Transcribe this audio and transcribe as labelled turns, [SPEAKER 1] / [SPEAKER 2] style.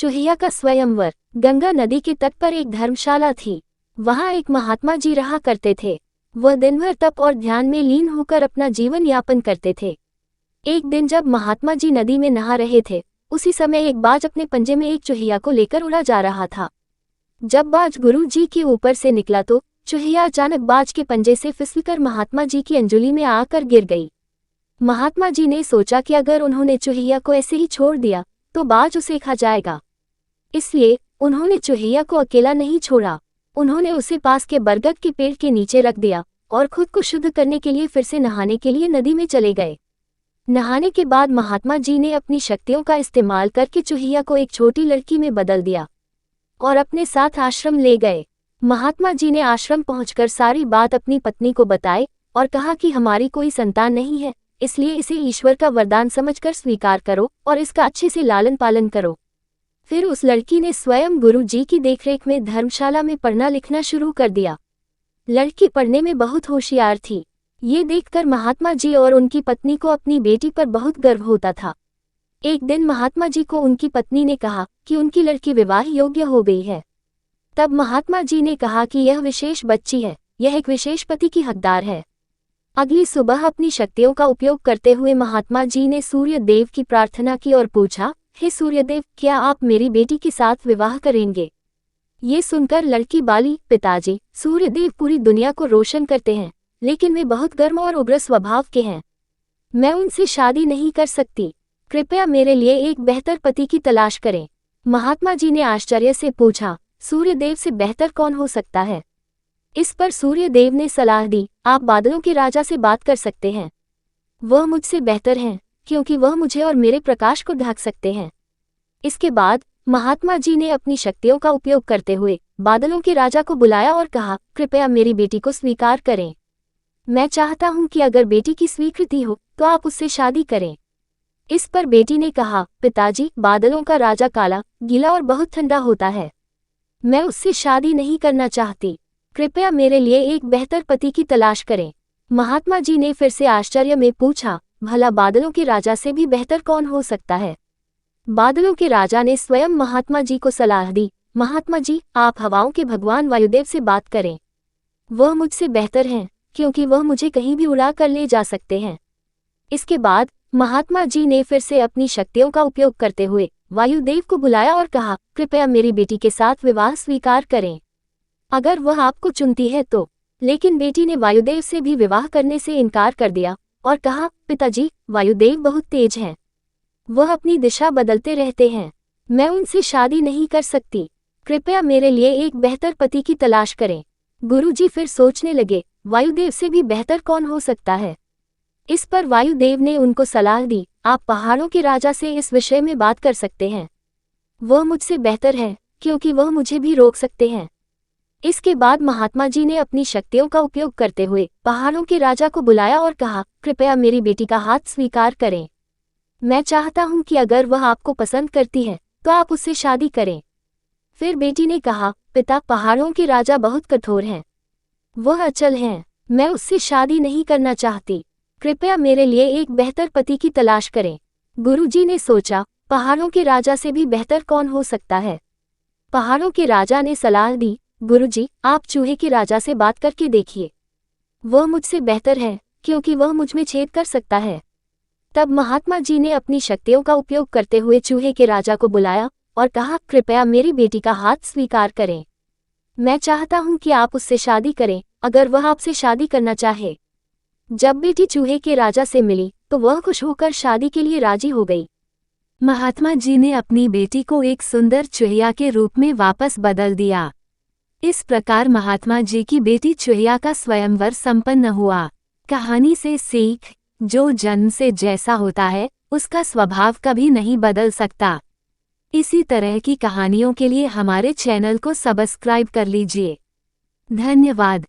[SPEAKER 1] चूहिया का स्वयंवर। गंगा नदी के तट पर एक धर्मशाला थी। वहां एक महात्मा जी रहा करते थे। वह दिन भर तप और ध्यान में लीन होकर अपना जीवन यापन करते थे। एक दिन जब महात्मा जी नदी में नहा रहे थे, उसी समय एक बाज अपने पंजे में एक चूहिया को लेकर उड़ा जा रहा था। जब बाज गुरु जी के ऊपर से निकला तो चूहिया अचानक बाज के पंजे से फिसलकर महात्मा जी की अंजुली में आकर गिर गई। महात्मा जी ने सोचा कि अगर उन्होंने चूहिया को ऐसे ही छोड़ दिया तो बाज उसे खा जाएगा। इसलिए उन्होंने चूहिया को अकेला नहीं छोड़ा। उन्होंने उसे पास के बरगद के पेड़ के नीचे रख दिया और खुद को शुद्ध करने के लिए फिर से नहाने के लिए नदी में चले गए। नहाने के बाद महात्मा जी ने अपनी शक्तियों का इस्तेमाल करके चूहिया को एक छोटी लड़की में बदल दिया और अपने साथ आश्रम ले गए। महात्मा जी ने आश्रम पहुंचकर सारी बात अपनी पत्नी को बताई और कहा कि हमारी कोई संतान नहीं है, इसलिए इसे ईश्वर का वरदान समझकर स्वीकार करो और इसका अच्छे से लालन पालन करो। फिर उस लड़की ने स्वयं गुरु जी की देखरेख में धर्मशाला में पढ़ना लिखना शुरू कर दिया। लड़की पढ़ने में बहुत होशियार थी। ये देखकर महात्मा जी और उनकी पत्नी को अपनी बेटी पर बहुत गर्व होता था। एक दिन महात्मा जी को उनकी पत्नी ने कहा कि उनकी लड़की विवाह योग्य हो गई है। तब महात्मा जी ने कहा कि यह विशेष बच्ची है, यह एक विशेष पति की हकदार है। अगली सुबह अपनी शक्तियों का उपयोग करते हुए महात्मा जी ने सूर्य देव की प्रार्थना की और पूछा, हे सूर्यदेव, क्या आप मेरी बेटी के साथ विवाह करेंगे? ये सुनकर लड़की बाली, पिताजी, सूर्यदेव पूरी दुनिया को रोशन करते हैं, लेकिन वे बहुत गर्म और उग्र स्वभाव के हैं। मैं उनसे शादी नहीं कर सकती। कृपया मेरे लिए एक बेहतर पति की तलाश करें। महात्मा जी ने आश्चर्य से पूछा, सूर्यदेव से बेहतर कौन हो सकता है? इस पर सूर्यदेव ने सलाह दी, आप बादलों के राजा से बात कर सकते हैं। वह मुझसे बेहतर हैं, क्योंकि वह मुझे और मेरे प्रकाश को ढक सकते हैं। इसके बाद महात्मा जी ने अपनी शक्तियों का उपयोग करते हुए बादलों के राजा को बुलाया और कहा, कृपया मेरी बेटी को स्वीकार करें। मैं चाहता हूं कि अगर बेटी की स्वीकृति हो तो आप उससे शादी करें। इस पर बेटी ने कहा, पिताजी, बादलों का राजा काला, गीला और बहुत ठंडा होता है। मैं उससे शादी नहीं करना चाहती। कृपया मेरे लिए एक बेहतर पति की तलाश करें। महात्मा जी ने फिर से आश्चर्य में पूछा, भला बादलों के राजा से भी बेहतर कौन हो सकता है? बादलों के राजा ने स्वयं महात्मा जी को सलाह दी, महात्मा जी, आप हवाओं के भगवान वायुदेव से बात करें। वह मुझसे बेहतर हैं, क्योंकि वह मुझे कहीं भी उड़ा कर ले जा सकते हैं। इसके बाद महात्मा जी ने फिर से अपनी शक्तियों का उपयोग करते हुए वायुदेव को बुलाया और कहा, कृपया मेरी बेटी के साथ विवाह स्वीकार करें। अगर वह आपको चुनती है तो। लेकिन बेटी ने वायुदेव से भी विवाह करने से इनकार कर दिया और कहा, पिताजी, वायुदेव बहुत तेज हैं। वह अपनी दिशा बदलते रहते हैं। मैं उनसे शादी नहीं कर सकती। कृपया मेरे लिए एक बेहतर पति की तलाश करें। गुरुजी फिर सोचने लगे, वायुदेव से भी बेहतर कौन हो सकता है? इस पर वायुदेव ने उनको सलाह दी, आप पहाड़ों के राजा से इस विषय में बात कर सकते हैं। वह मुझसे बेहतर है, क्योंकि वह मुझे भी रोक सकते हैं। इसके बाद महात्मा जी ने अपनी शक्तियों का उपयोग करते हुए पहाड़ों के राजा को बुलाया और कहा, कृपया मेरी बेटी का हाथ स्वीकार करें। मैं चाहता हूं कि अगर वह आपको पसंद करती है तो आप उससे शादी करें। फिर बेटी ने कहा, पिता, पहाड़ों के राजा बहुत कठोर हैं। वह अचल हैं। मैं उससे शादी नहीं करना चाहती। कृपया मेरे लिए एक बेहतर पति की तलाश करें। गुरुजी ने सोचा, पहाड़ों के राजा से भी बेहतर कौन हो सकता है? पहाड़ों के राजा ने सलाह दी, गुरुजी, आप चूहे के राजा से बात करके देखिए। वह मुझसे बेहतर है, क्योंकि वह मुझ में छेद कर सकता है। तब महात्मा जी ने अपनी शक्तियों का उपयोग करते हुए चूहे के राजा को बुलाया और कहा, कृपया मेरी बेटी का हाथ स्वीकार करें। मैं चाहता हूं कि आप उससे शादी करें, अगर वह आपसे शादी करना चाहे। जब बेटी चूहे के राजा से मिली तो वह खुश होकर शादी के लिए राजी हो गई। महात्मा जी ने अपनी बेटी को एक सुंदर चूहिया के रूप में वापस बदल दिया। इस प्रकार महात्मा जी की बेटी चूहिया का स्वयंवर संपन्न हुआ। कहानी से सीख, जो जन्म से जैसा होता है उसका स्वभाव कभी नहीं बदल सकता। इसी तरह की कहानियों के लिए हमारे चैनल को सब्सक्राइब कर लीजिए। धन्यवाद।